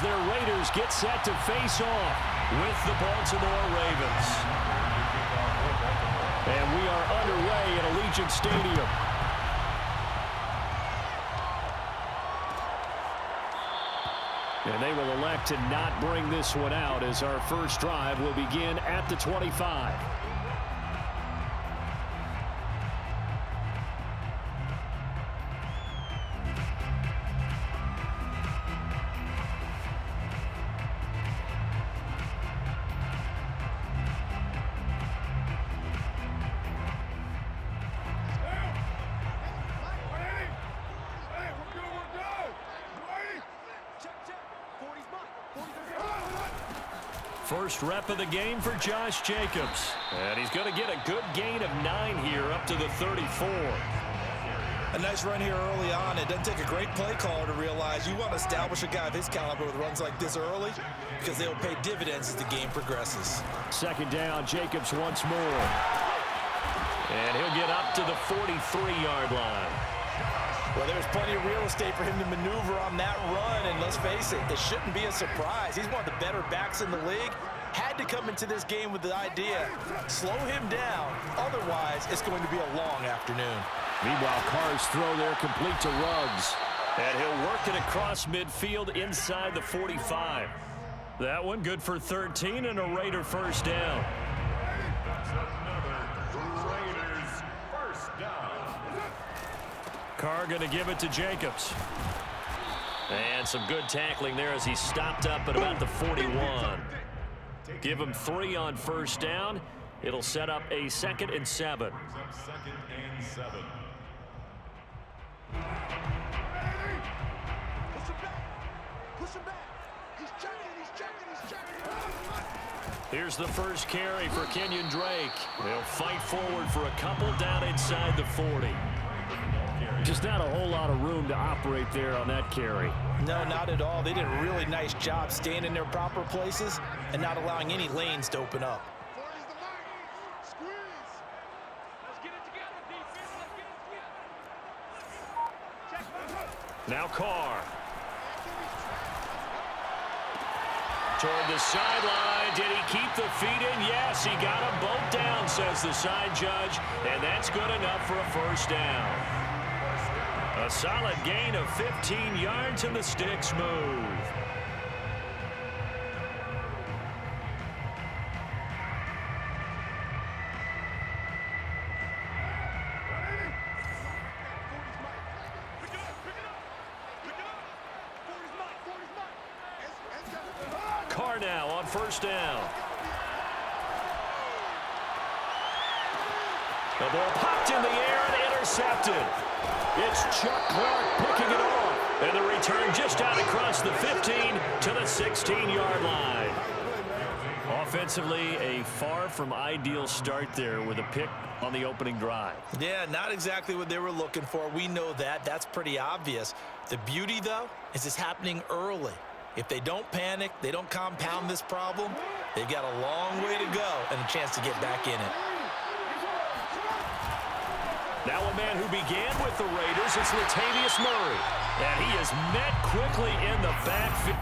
their Raiders get set to face off with the Baltimore Ravens. And we are underway at Allegiant Stadium. And they will elect to not bring this one out as our first drive will begin at the 25. First rep of the game for Josh Jacobs. And he's going to get a good gain of 9 here up to the 34. A nice run here early on. It doesn't take a great play caller to realize you want to establish a guy of his caliber with runs like this early because they'll pay dividends as the game progresses. Second down, Jacobs once more. And he'll get up to the 43-yard line. Well, there's plenty of real estate for him to maneuver on that run, and let's face it, it shouldn't be a surprise. He's one of the better backs in the league. Had to come into this game with the idea, slow him down, otherwise it's going to be a long afternoon. Meanwhile, Carr's throw there complete to Ruggs. And he'll work it across midfield inside the 45. That one good for 13 and a Raider first down. Carr going to give it to Jacobs. And some good tackling there as he stopped up at about the 41. Give him 3 on first down. It'll set up a 2nd and 7. Here's the first carry for Kenyon Drake. They'll fight forward for a couple down inside the 40. Just not a whole lot of room to operate there on that carry. No, not at all. They did a really nice job staying in their proper places and not allowing any lanes to open up. Now Carr. Toward the sideline. Did he keep the feet in? Yes, he got them both down, says the side judge. And that's good enough for a first down. A solid gain of 15 yards and the sticks move. Carr now on first down. The ball popped in the air and intercepted. It's Chuck Clark picking it off. And the return just out across the 15 to the 16-yard line. Offensively, a far from ideal start there with a pick on the opening drive. Yeah, not exactly what they were looking for. We know that. That's pretty obvious. The beauty, though, is it's happening early. If they don't panic, they don't compound this problem, they've got a long way to go and a chance to get back in it. Now a man who began with the Raiders, it's Latavius Murray. And he is met quickly in the backfield.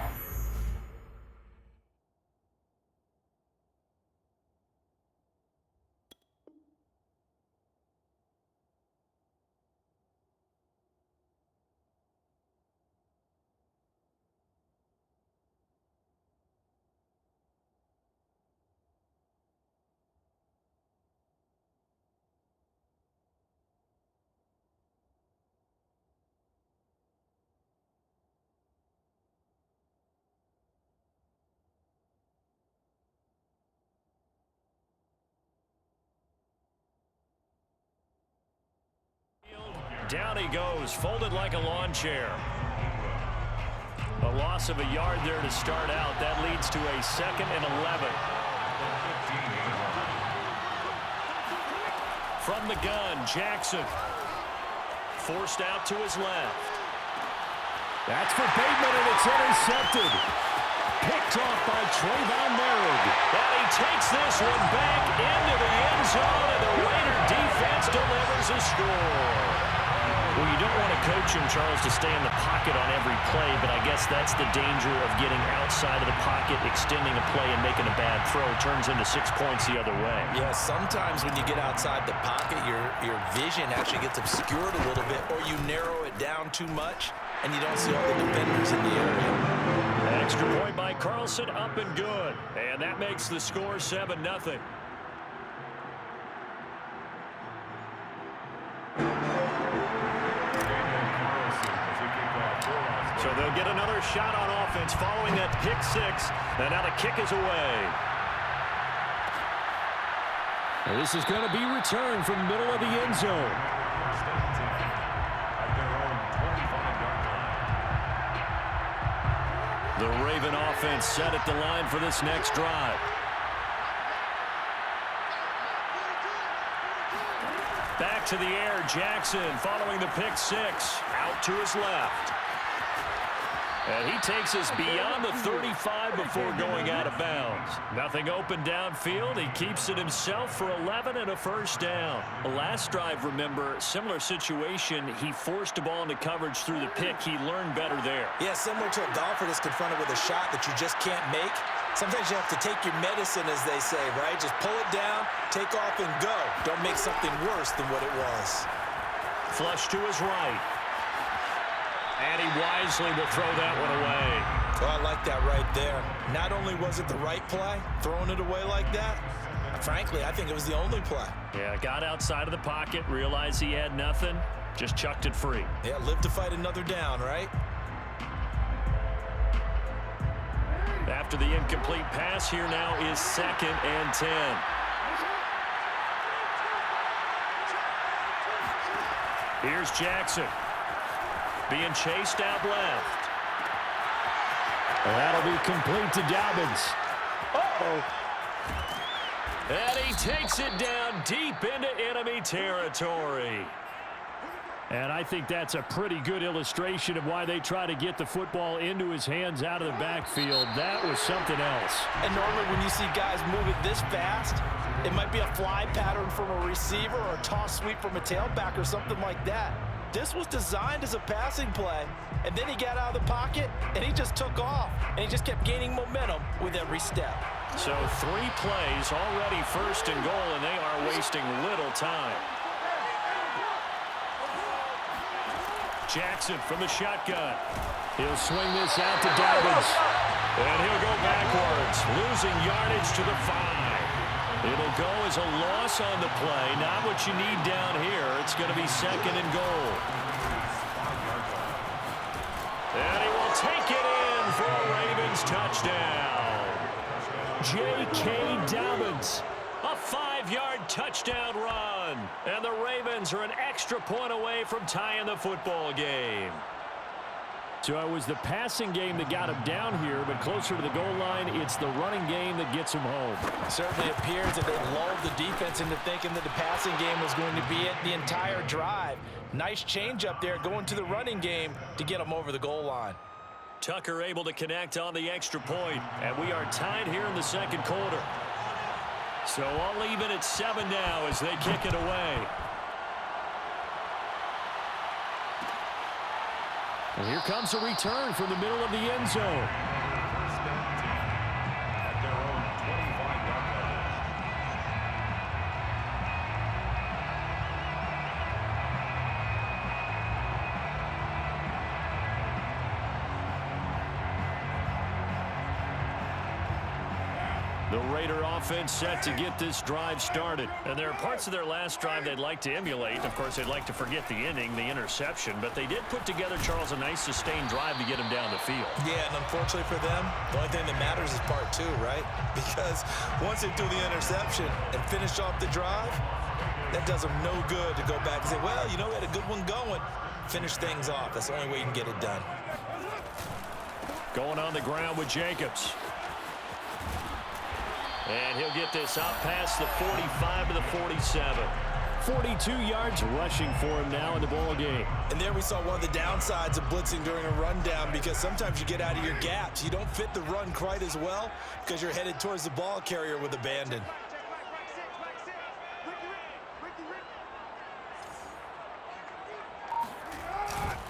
Down he goes, folded like a lawn chair. A loss of a yard there to start out. That leads to a 2nd and 11. From the gun, Jackson. Forced out to his left. That's for Bateman, and it's intercepted. Picked off by Trayvon Merritt. And he takes this one back into the end zone, and the Raider defense delivers a score. Well, you don't want to coach him, Charles, to stay in the pocket on every play, but I guess that's the danger of getting outside of the pocket, extending a play, and making a bad throw. Turns into 6 points the other way. Yeah, sometimes when you get outside the pocket, your vision actually gets obscured a little bit, or you narrow it down too much, and you don't see all the defenders in the area. Extra point by Carlson, up and good. And that makes the score 7-0. So they'll get another shot on offense following that pick six. And now the kick is away. And this is going to be returned from the middle of the end zone. The Raven offense set at the line for this next drive. Back to the air, Jackson following the pick six. Out to his left. And he takes us beyond the 35 before going out of bounds. Nothing open downfield. He keeps it himself for 11 and a first down. The last drive, remember, similar situation. He forced a ball into coverage through the pick. He learned better there. Yeah, similar to a golfer that's confronted with a shot that you just can't make. Sometimes you have to take your medicine, as they say, right? Just pull it down, take off, and go. Don't make something worse than what it was. Flush to his right. And he wisely will throw that one away. Oh, I like that right there. Not only was it the right play, throwing it away like that, frankly, I think it was the only play. Yeah, got outside of the pocket, realized he had nothing, just chucked it free. Yeah, live to fight another down, right? After the incomplete pass, here now is 2nd and 10. Here's Jackson. Being chased out left. Well, that'll be complete to Dobbins. Uh-oh. And he takes it down deep into enemy territory. And I think that's a pretty good illustration of why they try to get the football into his hands out of the backfield. That was something else. And normally when you see guys move it this fast, it might be a fly pattern from a receiver or a toss sweep from a tailback or something like that. This was designed as a passing play, and then he got out of the pocket, and he just took off, and he just kept gaining momentum with every step. So 3 plays, already 1st and goal, and they are wasting little time. Jackson from the shotgun. He'll swing this out to Dobbins. And he'll go backwards, losing yardage to the 5. It'll go as a loss on the play. Not what you need down here. It's going to be 2nd and goal. And he will take it in for a Ravens touchdown. J.K. Dobbins. A 5-yard touchdown run. And the Ravens are an extra point away from tying the football game. So it was the passing game that got him down here, but closer to the goal line, it's the running game that gets him home. It certainly appears that they lulled the defense into thinking that the passing game was going to be it the entire drive. Nice change up there going to the running game to get them over the goal line. Tucker able to connect on the extra point, and we are tied here in the 2nd quarter. So all even at 7 now as they kick it away. And here comes a return from the middle of the end zone. The Raider offense set to get this drive started. And there are parts of their last drive they'd like to emulate. Of course, they'd like to forget the inning, the interception. But they did put together, Charles, a nice sustained drive to get him down the field. Yeah, and unfortunately for them, the only thing that matters is part 2, right? Because once they do the interception and finish off the drive, that does them no good to go back and say, well, you know, we had a good one going. Finish things off. That's the only way you can get it done. Going on the ground with Jacobs. And he'll get this out past the 45 to the 47. 42 yards rushing for him now in the ball game. And there we saw one of the downsides of blitzing during a rundown, because sometimes you get out of your gaps. You don't fit the run quite as well because you're headed towards the ball carrier with abandon.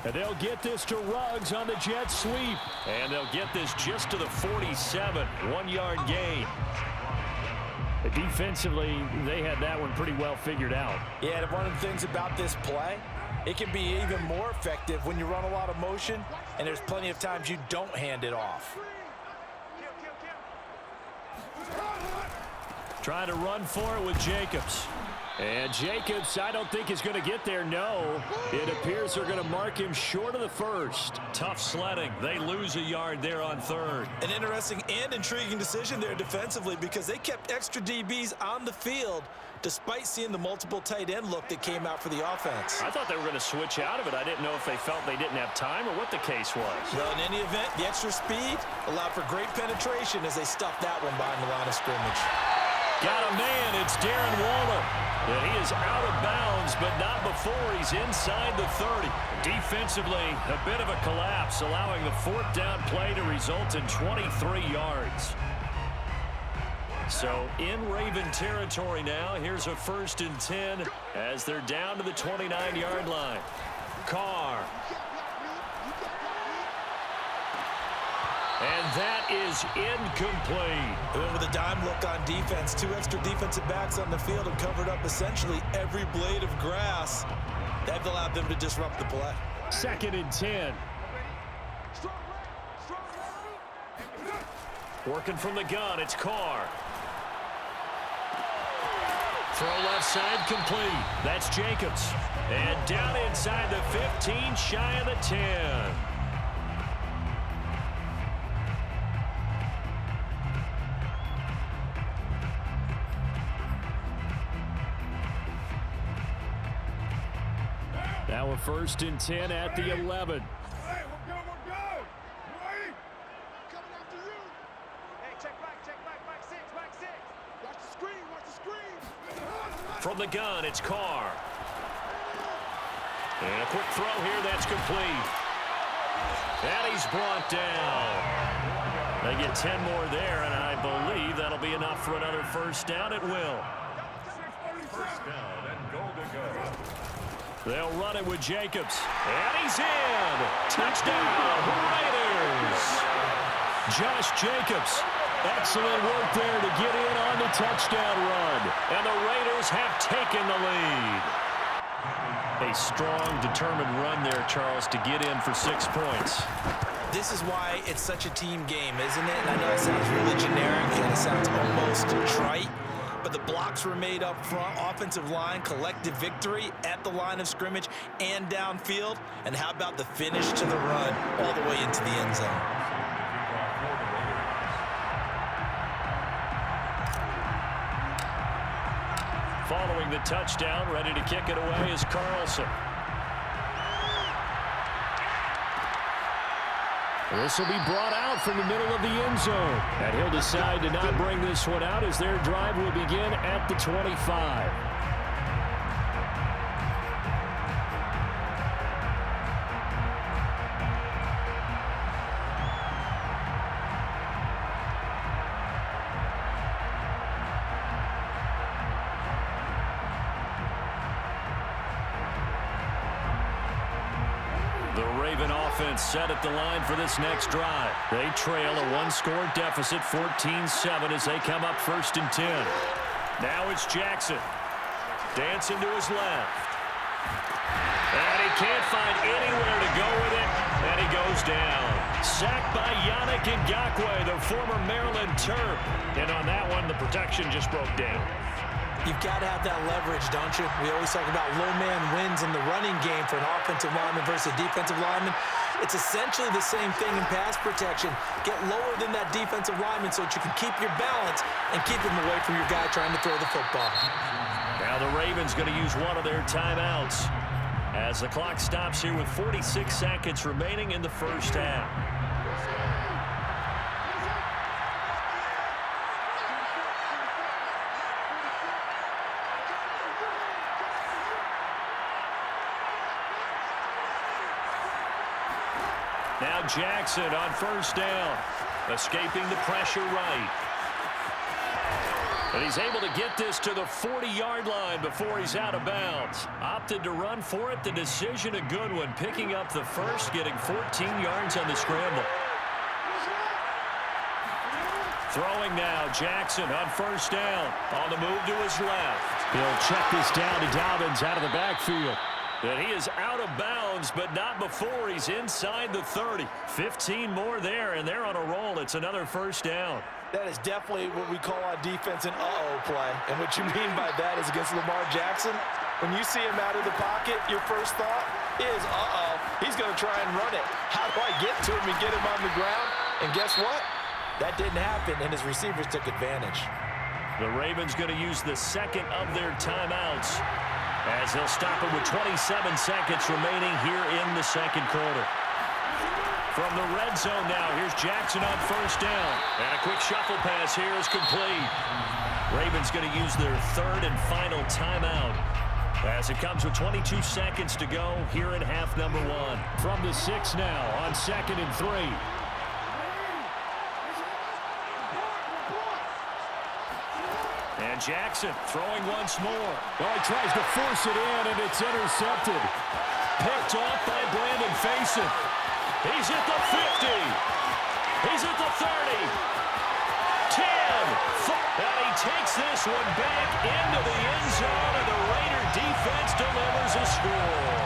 And they'll get this to Ruggs on the jet sweep. And they'll get this just to the 47. 1-yard gain. Defensively, they had that one pretty well figured out. Yeah, and one of the things about this play, it can be even more effective when you run a lot of motion, and there's plenty of times you don't hand it off. Try to run for it with Jacobs. And Jacobs, I don't think is going to get there. No, it appears they're going to mark him short of the first. Tough sledding. They lose a yard there on third. An interesting and intriguing decision there defensively because they kept extra DBs on the field despite seeing the multiple tight end look that came out for the offense. I thought they were going to switch out of it. I didn't know if they felt they didn't have time or what the case was. Well, in any event, the extra speed allowed for great penetration as they stuffed that one behind the line of scrimmage. Got a man. It's Darren Waller. And he is out of bounds, but not before he's inside the 30. Defensively, a bit of a collapse, allowing the fourth down play to result in 23 yards. So in Raven territory now, here's a 1st and 10 as they're down to the 29-yard line. Carr. And that is incomplete. And with a dime look on defense, 2 extra defensive backs on the field have covered up essentially every blade of grass. That allowed them to disrupt the play. 2nd and 10. Working from the gun, it's Carr. Throw left side complete. That's Jacobs. And down inside the 15, shy of the 10. Now a 1st and 10 at the 11. Hey, we're good. Wait. Coming after you. Hey, check back, back 6. Watch the screen. From the gun, it's Carr. And a quick throw here, that's complete. And he's brought down. They get 10 more there, and I believe that'll be enough for another 1st down. It will. 1st down and goal to go. They'll run it with Jacobs. And he's in. Touchdown, Raiders. Josh Jacobs. Excellent work there to get in on the touchdown run. And the Raiders have taken the lead. A strong, determined run there, Charles, to get in for 6 points. This is why it's such a team game, isn't it? And I know it sounds really generic and it sounds almost trite. But the blocks were made up front, offensive line, collective victory at the line of scrimmage and downfield. And how about the finish to the run all the way into the end zone? Following the touchdown, ready to kick it away is Carlson. This will be brought out from the middle of the end zone. And he'll decide to not bring this one out as their drive will begin at the 25. Set at the line for this next drive. They trail a 1-score deficit, 14-7 as they come up 1st and 10. Now it's Jackson. Dancing to his left. And he can't find anywhere to go with it. And he goes down. Sacked by Yannick Ngakoue, the former Maryland Terp. And on that one, the protection just broke down. You've got to have that leverage, don't you? We always talk about low man wins in the running game for an offensive lineman versus a defensive lineman. It's essentially the same thing in pass protection. Get lower than that defensive lineman so that you can keep your balance and keep him away from your guy trying to throw the football. Now the Ravens going to use one of their timeouts as the clock stops here with 46 seconds remaining in the 1st half. Now Jackson on 1st down, escaping the pressure right. And he's able to get this to the 40-yard line before he's out of bounds. Opted to run for it. The decision a good one. Picking up the first, getting 14 yards on the scramble. Throwing now, Jackson on first down. On the move to his left. He'll check this down to Dobbins out of the backfield. And he is out of bounds, but not before he's inside the 30. 15 more there, and they're on a roll. It's another first down. That is definitely what we call on defense an uh-oh play. And what you mean by that is against Lamar Jackson, when you see him out of the pocket, your first thought is, uh-oh, he's going to try and run it. How do I get to him and get him on the ground? And guess what? That didn't happen, and his receivers took advantage. The Ravens going to use the second of their timeouts as they'll stop it with 27 seconds remaining here in the second quarter. From the red zone now, here's Jackson on first down. And a quick shuffle pass here is complete. Ravens going to use their third and final timeout as it comes with 22 seconds to go here in half number 1. From the 6 now on 2nd and 3. And Jackson throwing once more. Well, he tries to force it in, and it's intercepted. Picked off by Brandon Faison. He's at the 50. He's at the 30. 10. And he takes this one back into the end zone, and the Raider defense delivers a score.